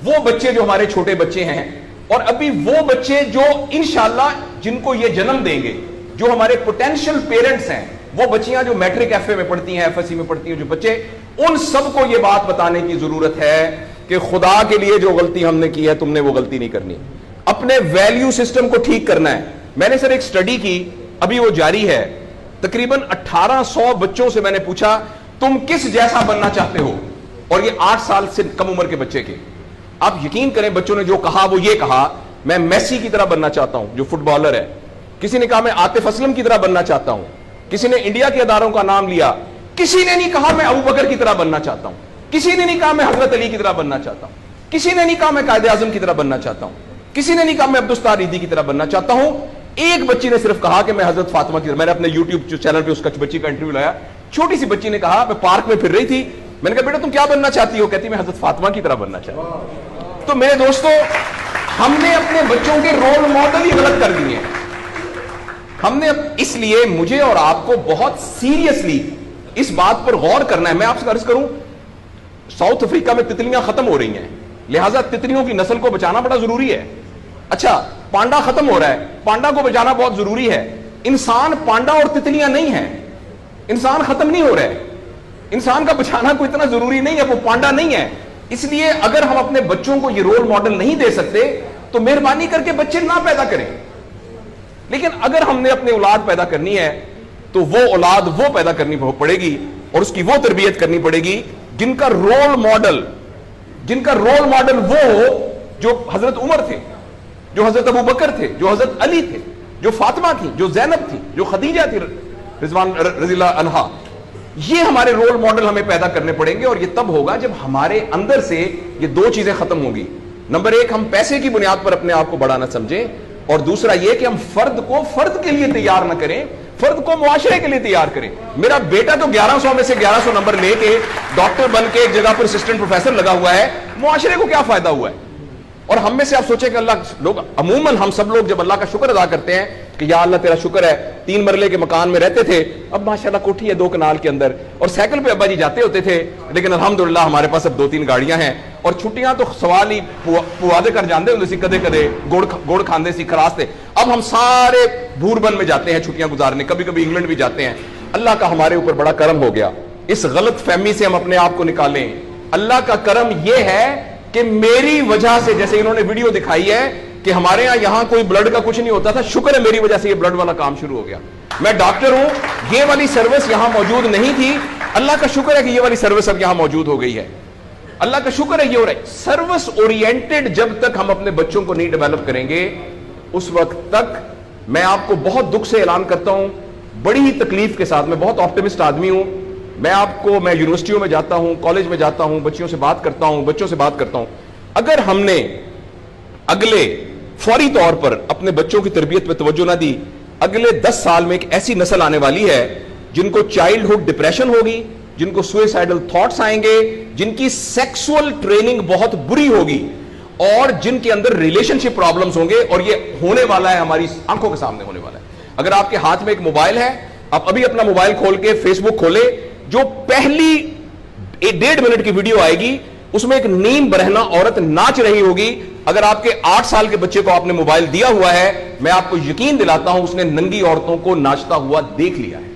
وہ بچے جو ہمارے چھوٹے بچے ہیں اور ابھی وہ بچے جو انشاءاللہ جن کو یہ جنم دیں گے, جو ہمارے پوٹینشیل پیرنٹس ہیں, وہ بچیاں جو میٹرک ایف اے میں پڑھتی ہیں, ایف ایس سی میں پڑھتی ہیں, جو بچے, ان سب کو یہ بات بتانے کی ضرورت ہے کہ خدا کے لیے جو غلطی ہم نے کی ہے تم نے وہ غلطی نہیں کرنی. اپنے ویلیو سسٹم کو ٹھیک کرنا ہے. میں نے سر ایک سٹڈی کی, ابھی وہ جاری ہے, تقریباً 1800 بچوں سے میں نے پوچھا تم کس جیسا بننا چاہتے ہو, اور یہ 8 سال سے کم عمر کے بچے کے. آپ یقین کریں بچوں نے جو کہا وہ یہ کہا, میں میسی کی طرح بننا چاہتا ہوں جو فٹ بالر ہے. کسی نے کہا میں عاطف اسلم کی طرح بننا چاہتا ہوں. کسی نے انڈیا کے اداروں کا نام لیا. کسی نے نہیں کہا میں ابو بکر کی طرح بننا چاہتا ہوں. کسی نے نہیں کہا میں حضرت علی کی طرح بننا چاہتا ہوں. کسی نے نہیں کہا میں قائد اعظم کی طرح بننا چاہتا ہوں. کسی نے نہیں کہا میں عبدالستار ریدی کی طرح بننا چاہتا ہوں. ایک بچی نے صرف کہا کہ میں حضرت فاطمہ کی طرح. میں نے اپنے یوٹیوب چینل پہ اس کا بچی کا انٹرویو لایا. چھوٹی سی بچی نے کہا, میں پارک میں پھر رہی تھی, میں نے کہا بیٹا تم کیا بننا چاہتی ہو؟ کہتی میں حضرت فاطمہ کی طرح بننا چاہتی ہوں. تو میرے دوستو, ہم نے اپنے بچوں کے رول ماڈل ہی غلط کر دیے ہیں. ہم نے, اس لیے مجھے اور آپ کو بہت سیریسلی اس بات پر غور کرنا ہے. میں آپ سے عرض کروں, ساؤتھ افریقہ میں تتلیاں ختم ہو رہی ہیں, لہٰذا تتلیوں کی نسل کو بچانا بڑا ضروری ہے. اچھا, پانڈا ختم ہو رہا ہے, پانڈا کو بچانا بہت ضروری ہے. انسان پانڈا اور تتلیاں نہیں ہیں, انسان ختم نہیں ہو رہا ہے, انسان کا بچانا کوئی اتنا ضروری نہیں ہے, وہ پانڈا نہیں ہے. اس لیے اگر ہم اپنے بچوں کو یہ رول ماڈل نہیں دے سکتے تو مہربانی کر کے بچے نہ پیدا کریں. لیکن اگر ہم نے اپنی اولاد پیدا کرنی ہے تو وہ اولاد وہ پیدا کرنی پڑے گی اور اس کی وہ تربیت کرنی پڑے گی جن کا رول ماڈل وہ ہو جو حضرت عمر تھے, جو حضرت ابو بکر تھے, جو حضرت علی تھے, جو فاطمہ تھی, جو زینب تھی, جو خدیجہ تھی رضوان رضی اللہ عنہا. یہ ہمارے رول ماڈل ہمیں پیدا کرنے پڑیں گے, اور یہ تب ہوگا جب ہمارے اندر سے یہ دو چیزیں ختم ہوں گی. نمبر ایک, ہم پیسے کی بنیاد پر اپنے آپ کو بڑا نہ سمجھیں, اور دوسرا یہ کہ ہم فرد کو فرد کے لیے تیار نہ کریں, فرد کو معاشرے کے لیے تیار کریں. میرا بیٹا تو 1100 میں سے 1100 نمبر لے کے ڈاکٹر بن کے ایک جگہ پر اسسٹنٹ پروفیسر لگا ہوا ہے, معاشرے کو کیا فائدہ ہوا ہے؟ اور ہم میں سے آپ سوچیں کہ عموماً ہم سب لوگ جب اللہ کا شکر ادا کرتے ہیں کہ یا اللہ تیرا شکر ہے, 3 مرلے کے مکان میں رہتے تھے, اب ماشاءاللہ کوٹھی ہے 2 کنال کے اندر, اور سائیکل پہ ابا جی جاتے ہوتے تھے, لیکن الحمدللہ ہمارے پاس اب 2-3 گاڑیاں ہیں, اور چھٹیاں تو سوال ہی پوادے کر جاندے ہوندے سی, کدے کدے گوڑ کھاندے سی, خراستے. اب ہم سارے بھوربن میں جاتے ہیں چھٹیاں گزارنے, کبھی کبھی انگلینڈ بھی جاتے ہیں. اللہ کا ہمارے اوپر بڑا کرم ہو گیا. اس غلط فہمی سے ہم اپنے آپ کو نکالیں. اللہ کا کرم یہ ہے کہ میری وجہ سے, جیسے انہوں نے ویڈیو دکھائی ہے کہ ہمارے یہاں کوئی بلڈ کا کچھ نہیں ہوتا تھا, شکر ہے میری وجہ سے یہ بلڈ والا کام شروع ہو گیا. میں ڈاکٹر ہوں, یہ والی سروس یہاں موجود نہیں تھی, اللہ کا شکر ہے کہ یہ والی سروس اب یہاں موجود ہو گئی ہے. اللہ کا شکر ہے یہ ہو رہا ہے. سروس اورینٹڈ جب تک ہم اپنے بچوں کو نہیں ڈیولپ کریں گے, اس وقت تک میں آپ کو بہت دکھ سے اعلان کرتا ہوں, بڑی ہی تکلیف کے ساتھ, میں بہت آپٹمسٹ آدمی ہوں, میں یونیورسٹیوں میں جاتا ہوں, کالج میں جاتا ہوں, بچوں سے بات کرتا ہوں, اگر ہم نے اگلے فوری طور پر اپنے بچوں کی تربیت پہ توجہ نہ دی, اگلے 10 سال میں ایک ایسی نسل آنے والی ہے جن کو چائلڈہڈ ڈپریشن ہوگی, جن کو سوئسائڈل تھاٹس آئیں گے, جن کی سیکسول ٹریننگ بہت بری ہوگی, اور جن کے اندر ریلیشن شپ پرابلمز ہوں گے. اور یہ ہونے والا ہے, ہماری آنکھوں کے سامنے ہونے والا ہے. اگر آپ کے ہاتھ میں ایک موبائل ہے, آپ ابھی اپنا موبائل کھول کے فیس بک کھولے, جو پہلی 1.5 منٹ کی ویڈیو آئے گی اس میں ایک نیم برہنہ عورت ناچ رہی ہوگی. اگر آپ کے 8 سال کے بچے کو آپ نے موبائل دیا ہوا ہے, میں آپ کو یقین دلاتا ہوں اس نے ننگی عورتوں کو ناچتا ہوا دیکھ لیا ہے,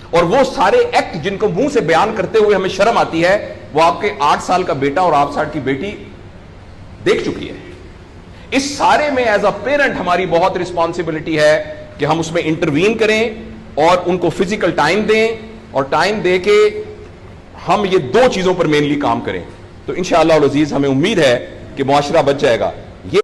اور وہ سارے ایکٹ جن کو منہ سے بیان کرتے ہوئے ہمیں شرم آتی ہے, وہ آپ کے 8 سال کا بیٹا اور 8 سال کی بیٹی دیکھ چکی ہے. اس سارے میں ایز اے پیرنٹ ہماری بہت رسپانسبلٹی ہے کہ ہم اس میں انٹروین کریں اور ان کو فزیکل ٹائم دیں, اور ٹائم دے کے ہم یہ 2 چیزوں پر مینلی کام کریں. تو انشاءاللہ العزیز ہمیں امید ہے کہ معاشرہ بچ جائے گا.